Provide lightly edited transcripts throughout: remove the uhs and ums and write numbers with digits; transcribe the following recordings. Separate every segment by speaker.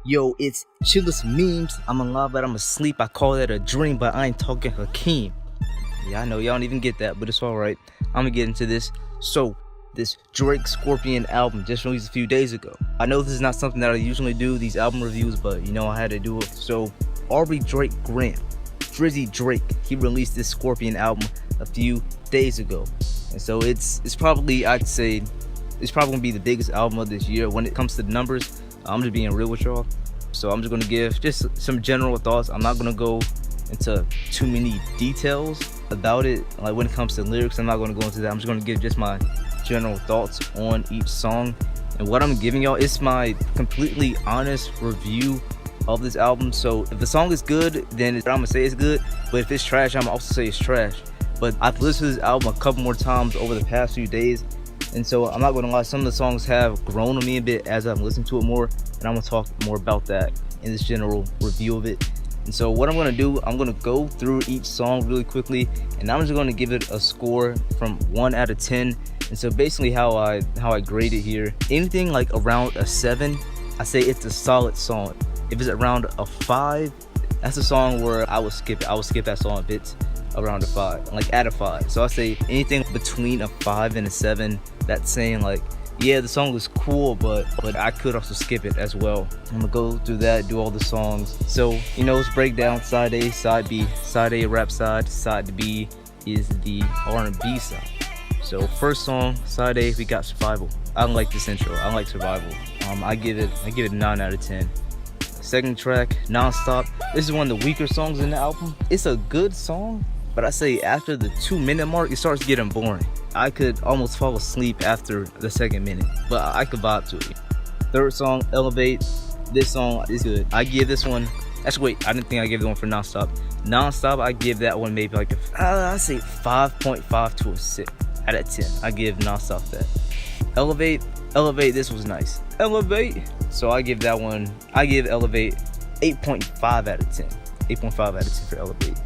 Speaker 1: Yo, it's Chillest Memes. I'm alive, but I'm asleep. I call that a dream, but I ain't talking Hakeem. Yeah, I know y'all don't even get that, but it's alright. I'm gonna get into this. So, this Drake Scorpion album just released a few days ago. I know this is not something that I usually do, these album reviews, but you know I had to do it. So, Aubrey Drake Graham, Drizzy Drake, he released this Scorpion album a few days ago. And so it's probably, I'd say, it's probably gonna be the biggest album of this year. When it comes to the numbers, I'm just being real with y'all. So I'm just gonna give just some general thoughts. I'm not gonna go into too many details about it. Like when it comes to lyrics, I'm not gonna go into that. I'm just gonna give just my general thoughts on each song. And what I'm giving y'all is my completely honest review of this album. So if the song is good, then I'm gonna say it's good. But if it's trash, I'm gonna also say it's trash. But I've listened to this album a couple more times over the past few days. And so I'm not gonna lie, some of the songs have grown on me a bit as I've listened to it more, and I'm gonna talk more about that in this general review of it. And so what I'm gonna do, I'm gonna go through each song really quickly, and I'm just gonna give it a score from 1 out of 10. And so basically how I grade it here, anything like around a 7, I say it's a solid song. If it's around a 5, that's a song where I would skip it. I would skip that song if it's around a 5, like at a 5. So I say anything between a 5 and a 7, that's saying like, yeah, the song was cool, but I could also skip it as well. I'm gonna go through that, do all the songs. So, you know, let's break down side A, side B. Side A, rap side B is the R&B side. So first song, side A, we got Survival. I don't like this intro. I like Survival. I give it a 9 out of 10. Second track, Non-Stop. This is one of the weaker songs in the album. It's a good song, but I say after the 2-minute mark, it starts getting boring. I could almost fall asleep after the second minute, but I could vibe to it. Third song, Elevate. This song is good. I give this one, actually wait, I didn't think I gave the one for Non-Stop. Non-Stop, I give that one maybe like I say 5.5 to a 6 out of 10. I give Non-Stop that. Elevate, this was nice. Elevate, so I give that one, I give Elevate 8.5 out of 10. 8.5 out of 10 for Elevate.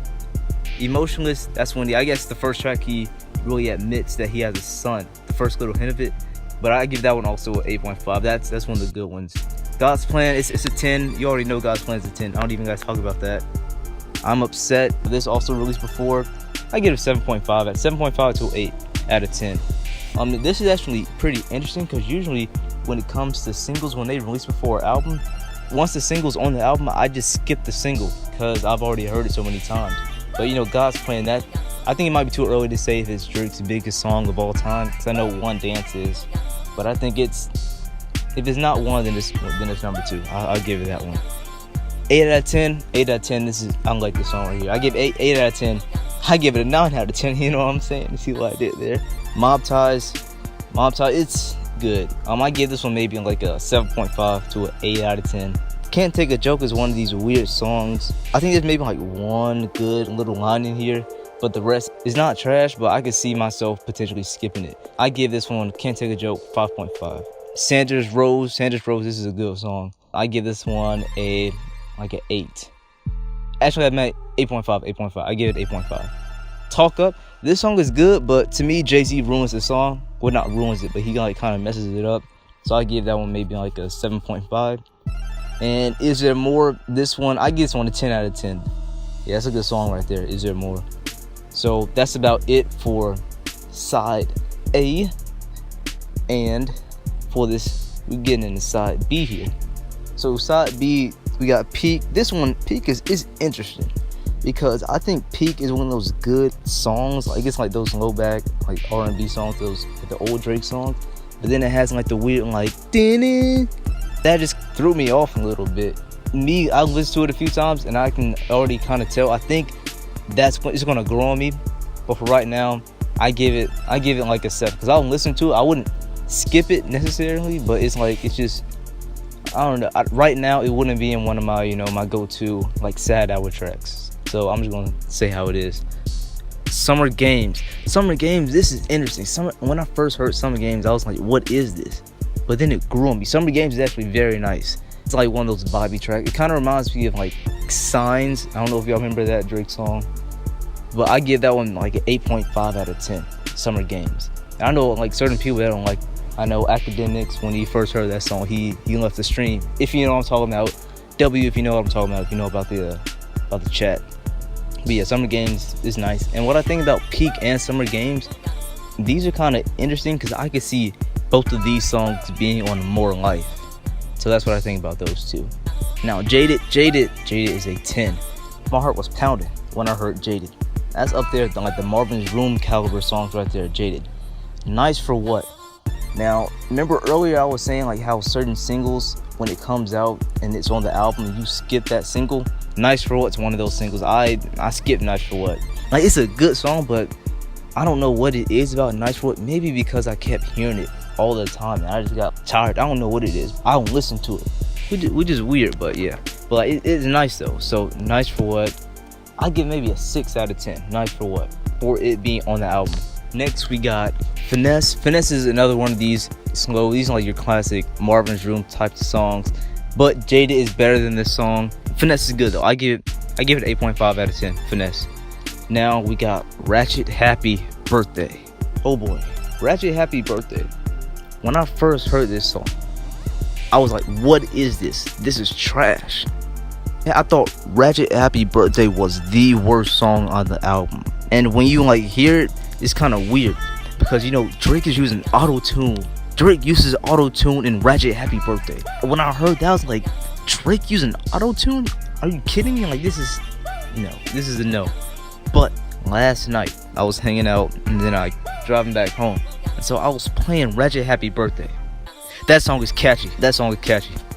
Speaker 1: Emotionless, that's when I guess the first track he really admits that he has a son, the first little hint of it, but I give that one also an 8.5. That's one of the good ones. God's Plan, it's a 10. You already know God's Plan is a 10. I don't even guys talk about that. I'm Upset, this also released before. I give it a 7.5 at 7.5 to 8 out of 10. This is actually pretty interesting because usually when it comes to singles, when they release before an album, once the single's on the album, I just skip the single because I've already heard it so many times. But you know, God's Plan, that I think it might be too early to say if it's Drake's biggest song of all time, because I know One Dance is, but I think if it's not one, then it's number 2. I'll give it that one. 8 out of 10. 8 out of 10. I like this song right here. I give 8 out of 10. I give it a 9 out of 10. You know what I'm saying? You see what I did there? Mob Ties, it's good. I give this one maybe like a 7.5 to an 8 out of 10. Can't Take a Joke is one of these weird songs. I think there's maybe like one good little line in here, but the rest is not trash, but I could see myself potentially skipping it. I give this one, Can't Take a Joke, 5.5. Sandra's Rose, this is a good song. I give this one an 8. Actually, I meant 8.5. I give it 8.5. Talk Up, this song is good, but to me, Jay-Z ruins the song. Well, not ruins it, but he like kind of messes it up. So I give that one maybe like a 7.5. And Is There More, this one, I give this one a 10 out of 10. Yeah, that's a good song right there, Is There More. So that's about it for side A. And for this, we're getting into side B here. So side B, we got Peak. This one, Peak is interesting because I think Peak is one of those good songs. Like it's like those low back like R&B songs, those like the old Drake songs. But then it has like the weird like that just threw me off a little bit. I've listened to it a few times and I can already kind of tell. I think it's gonna grow on me. But for right now, I give it like a 7 because I'll listen to it. I wouldn't skip it necessarily, but it's just I don't know. Right now, it wouldn't be in one of my my go-to like sad hour tracks. So I'm just gonna say how it is. Summer Games, this is interesting. When I first heard Summer Games, I was like, what is this? But then it grew on me. Summer Games is actually very nice. It's like one of those vibey tracks. It kind of reminds me of like Signs. I don't know if y'all remember that Drake song, but I give that one like an 8.5 out of 10. Summer Games. And I know like certain people that don't like. I know Academics, when he first heard that song, he left the stream. If you know what I'm talking about, W if you know what I'm talking about, if you know about the chat. But yeah, Summer Games is nice. And what I think about Peak and Summer Games, these are kind of interesting because I could see both of these songs being on More Life. So that's what I think about those two. Now Jaded is a 10. My heart was pounding when I heard Jaded. That's up there like the Marvin's Room caliber songs right there. Jaded. Nice for What. Now remember earlier I was saying like how certain singles, when it comes out and it's on the album, you skip that single. Nice for What's one of those singles. I skipped Nice for What. Like, it's a good song, but I don't know what it is about Nice for What. Maybe because I kept hearing it all the time and I just got tired. I don't know what it is. I don't listen to it, which is weird, but yeah. But like, it's nice though. So Nice for What, I give maybe a 6 out of 10. Nice for What, for it being on the album. Next we got Finesse. Finesse is another one of these slow. These are like your classic Marvin's Room types of songs. But Jada is better than this song. Finesse is good though. I give it 8.5 out of 10. Finesse. Now we got Ratchet Happy Birthday. Oh boy, Ratchet Happy Birthday. When I first heard this song, I was like, what is this? This is trash. I thought Ratchet Happy Birthday was the worst song on the album. And when you like hear it, it's kind of weird because you know Drake is using auto-tune. Drake uses auto-tune in Ratchet Happy Birthday. When I heard that, I was like, Drake using auto-tune? Are you kidding me? Like, this is a no. But last night I was hanging out and then I driving back home, and so I was playing Ratchet Happy Birthday. That song is catchy.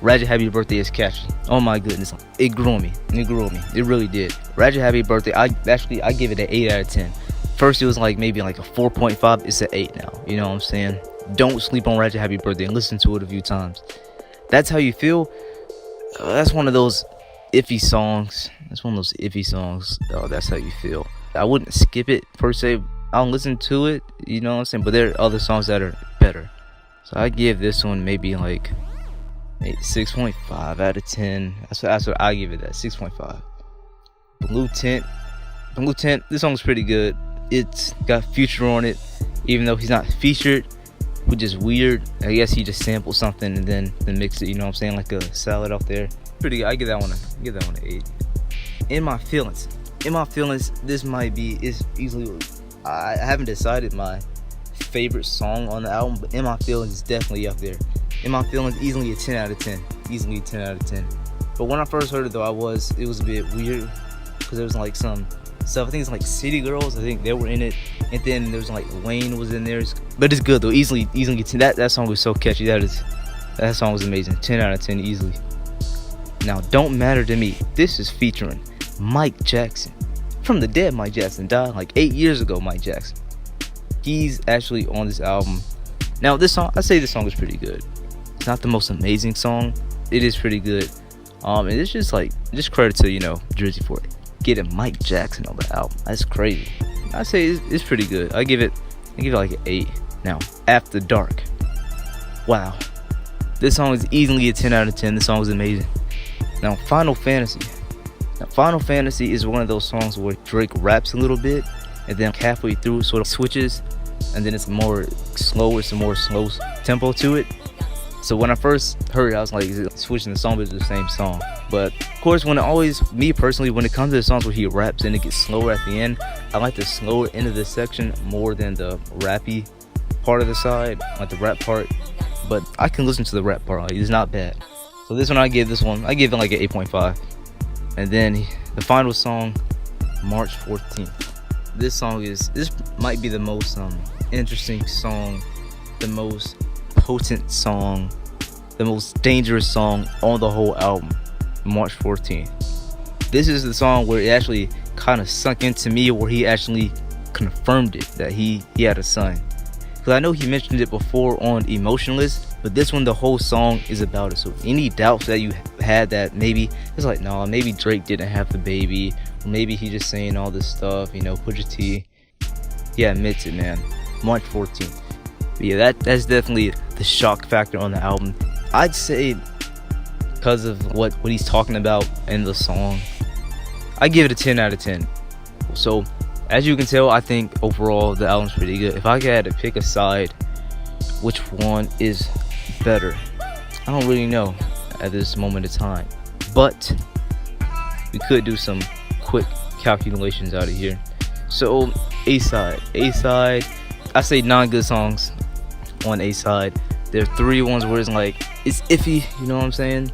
Speaker 1: Ratchet Happy Birthday is catchy. Oh my goodness, it grew on me. It really did. Ratchet Happy Birthday, I give it an 8 out of 10. First it was like maybe like a 4.5. It's an 8 now. You know what I'm saying? Don't sleep on Ratchet Happy Birthday and listen to it a few times. That's How You Feel. That's one of those iffy songs. Oh, That's How You Feel. I wouldn't skip it per se. I'll listen to it. You know what I'm saying? But there are other songs that are better. So I give this one maybe like 6.5 out of 10. That's what I give it. That 6.5. Blue Tint. This song's pretty good. It's got Future on it, even though he's not featured, which is weird. I guess he just sampled something and then mixed it. You know what I'm saying? Like a salad out there. Pretty good. I give that one an 8. In My Feelings. This might be easily. I haven't decided my favorite song on the album, but In My Feelings is definitely up there. In My Feelings, easily a 10 out of 10. But when I first heard it though, it was a bit weird because there was like some stuff. I think it's like City Girls. I think they were in it, and then there was like Wayne was in there. But it's good though. Easily 10. That song was so catchy. That song was amazing. 10 out of 10 easily. Now Don't Matter to Me. This is featuring Mike Jackson. From the dead. Mike Jackson died like 8 years ago. Mike Jackson. He's actually on this album. Now this song, I say this song is pretty good. It's not the most amazing song. It is pretty good. And it's just credit to Jersey for it. Getting Mike Jackson on the album. That's crazy. I say it's pretty good. I give it like an 8. Now After Dark. Wow. This song is easily a 10 out of 10. This song is amazing. Now Final Fantasy. Final Fantasy is one of those songs where Drake raps a little bit and then halfway through it sort of switches and then it's more slower, some more slow tempo to it. So when I first heard it, I was like, is it switching the song, but it's the same song? But of course, me personally, when it comes to the songs where he raps and it gets slower at the end, I like the slower end of the section more than the rappy part of the side, like the rap part. But I can listen to the rap part, like, it's not bad. So this one, I give it like an 8.5. And then the final song, March 14th. This might be the most interesting song, the most potent song, the most dangerous song on the whole album, March 14th. This is the song where it actually kind of sunk into me, where he actually confirmed it, that he had a son. Because I know he mentioned it before on Emotionless, but this one, the whole song is about it. So any doubts that you had that maybe it's like, no, maybe Drake didn't have the baby, or maybe he just saying all this stuff, Pusha T, yeah, admits it, man. March 14th. But yeah, that's definitely the shock factor on the album. I'd say because of what he's talking about in the song, I give it a 10 out of 10. So as you can tell, I think overall the album's pretty good. If I had to pick a side, which one is better, I don't really know at this moment in time. but we could do some quick calculations out of here. So A-side, I say 9 good songs on A-side. There are 3 ones where it's like it's iffy, you know what I'm saying?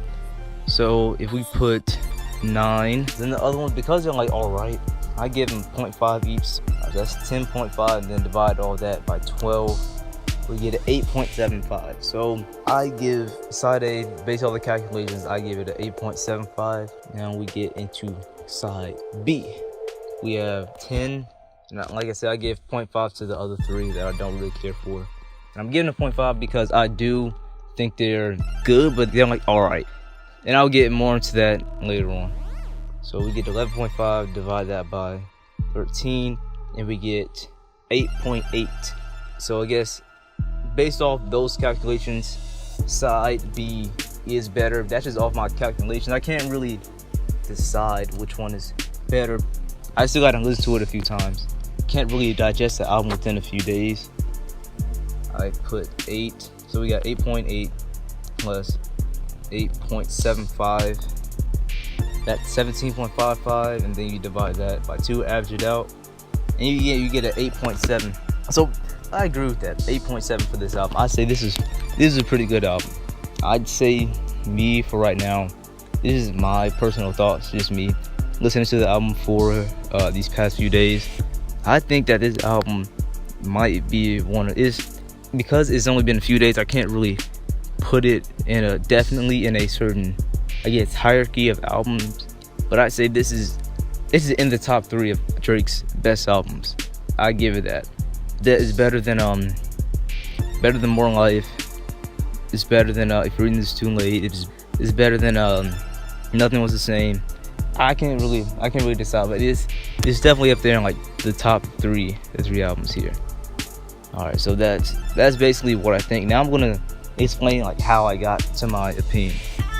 Speaker 1: So if we put 9, then the other ones, because they're like alright, I give them 0.5 each. That's 10.5, and then divide all that by 12. We get an 8.75. So I give side A, based on the calculations, I give it an 8.75. Now we get into side B. We have 10. And like I said, I give 0.5 to the other 3 that I don't really care for. And I'm giving a 0.5 because I do think they're good, but they're like alright. And I'll get more into that later on. So we get 11.5, divide that by 13, and we get 8.8. So I guess based off those calculations, side B is better. That's just off my calculations. I can't really decide which one is better. I still gotta listen to it a few times. Can't really digest the album within a few days. I put 8, so we got 8.8 plus 8.75. That's 17.55, and then you divide that by 2, average it out, and you get an 8.7. So I agree with that. 8.7 for this album. I say this is a pretty good album. I'd say me for right now. This is my personal thoughts, just me listening to the album for these past few days. I think that this album might be one of because it's only been a few days. I can't really put it in definitely in a certain, I guess, hierarchy of albums. But I'd say this is in the top 3 of Drake's best albums. I give it that. That is better than More Life. It's better than If You're Reading This Too Late. It's better than Nothing Was the Same. I can't really decide, but it's definitely up there in like the top 3 albums here. Alright, so that's basically what I think. Now I'm gonna explain like how I got to my opinion.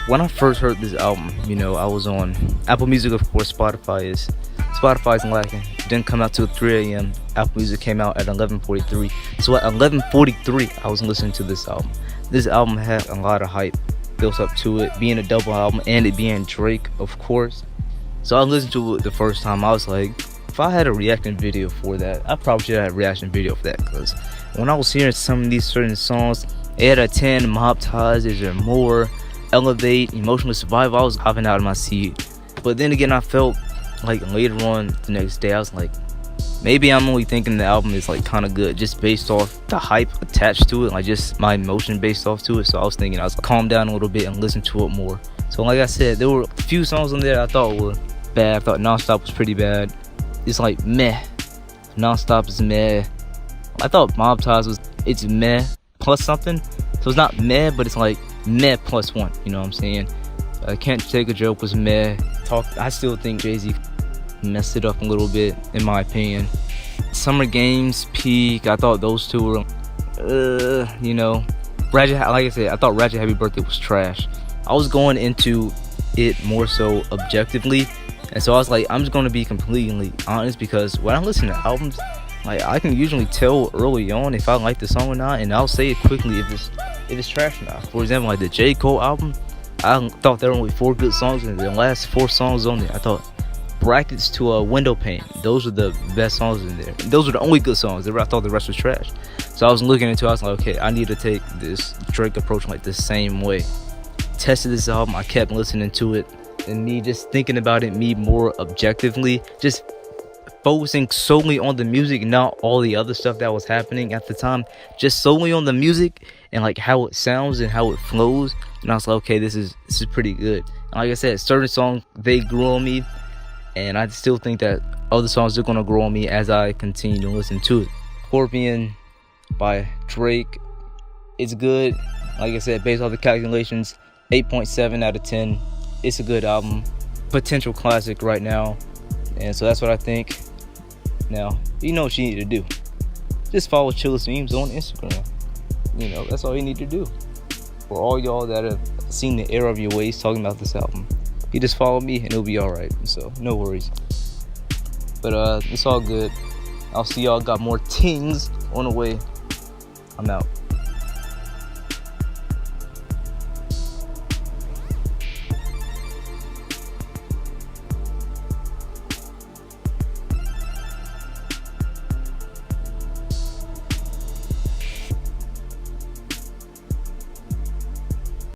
Speaker 1: When I first heard this album, I was on Apple Music, of course. Spotify's lacking. It didn't come out till 3 a.m. Apple Music came out at 11:43. So at 11:43, I was listening to this album. This album had a lot of hype built up to it, being a double album and it being Drake, of course. So I listened to it the first time. I was like, if I had a reaction video for that, I probably should have a reaction video for that, because when I was hearing some of these certain songs, 8 out of 10, Mob Ties, Is There More, Elevate, Emotional Survival, I was hopping out of my seat. But then again, I felt like later on the next day, I was like, maybe I'm only thinking the album is like kind of good just based off the hype attached to it, like just my emotion based off to it. So I was thinking I was calm down a little bit and listen to it more. So like I said, there were a few songs on there I thought were bad. I thought Nonstop was pretty bad. It's like meh. Nonstop is meh. I thought Mob Ties it's meh plus something. So it's not meh, but it's like meh plus 1. You know what I'm saying? Can't Take a Joke was meh. I still think Jay-Z messed it up a little bit, in my opinion. Summer Games, Peak, I thought those two were, Ratchet, like I said, I thought Ratchet Happy Birthday was trash. I was going into it more so objectively, and so I was like, I'm just going to be completely honest, because when I listen to albums, like I can usually tell early on if I like the song or not, and I'll say it quickly if it's trash or not. For example, like the J. Cole album, I thought there were only 4 good songs, and the last 4 songs on there, I thought Brackets to a Window Pane, those are the best songs in there. Those were the only good songs. I thought the rest was trash. So I was looking into it, I was like, okay, I need to take this Drake approach like the same way. Tested this album, I kept listening to it, and me just thinking about it, me more objectively, just focusing solely on the music, not all the other stuff that was happening at the time, just solely on the music and like how it sounds and how it flows. And I was like, okay, this is pretty good. And like I said, certain songs, they grew on me, and I still think that other songs are gonna grow on me as I continue to listen to it. Scorpion by Drake, it's good. Like I said, based off the calculations, 8.7 out of 10. It's a good album, potential classic right now, and so that's what I think. Now, you know what you need to do. Just follow Chillest Memes on Instagram. That's all you need to do. For all y'all that have seen the error of your ways talking about this album, you just follow me and it'll be alright. So, no worries. But it's all good. I'll see y'all got more tings on the way. I'm out.